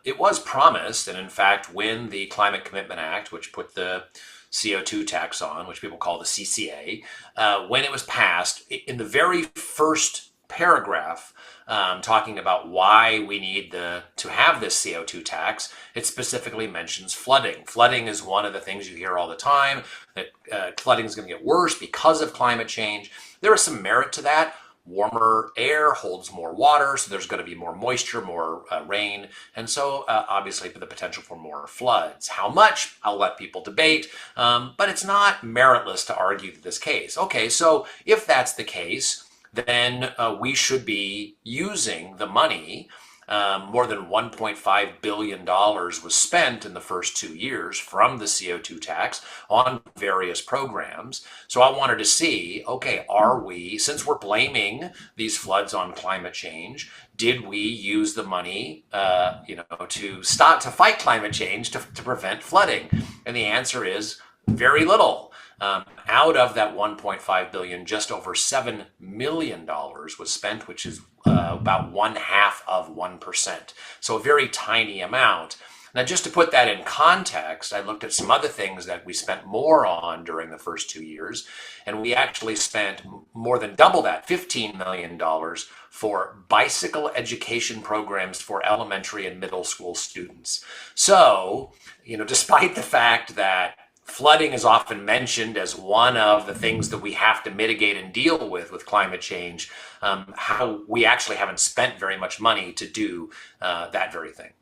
it was promised, and in fact, when the Climate Commitment Act, which put the CO2 tax on, which people call the CCA, when it was passed, in the very first paragraph, talking about why we need to have this CO2 tax, it specifically mentions flooding. Flooding is one of the things you hear all the time, that flooding is going to get worse because of climate change. There is some merit to that. Warmer air holds more water, so there's going to be more moisture, more rain, and so obviously the potential for more floods. How much? I'll let people debate, but it's not meritless to argue this case. Okay, so if that's the case, then we should be using the money. More than $1.5 billion was spent in the first 2 years from the CO2 tax on various programs. So I wanted to see, okay, since we're blaming these floods on climate change, did we use the money, to fight climate change, to prevent flooding? And the answer is very little. Out of that 1.5 billion, just over $7 million was spent, which is about 0.5%. So a very tiny amount. Now, just to put that in context, I looked at some other things that we spent more on during the first 2 years, and we actually spent more than double that, $15 million, for bicycle education programs for elementary and middle school students. So, despite the fact that flooding is often mentioned as one of the things that we have to mitigate and deal with climate change, how we actually haven't spent very much money to do that very thing.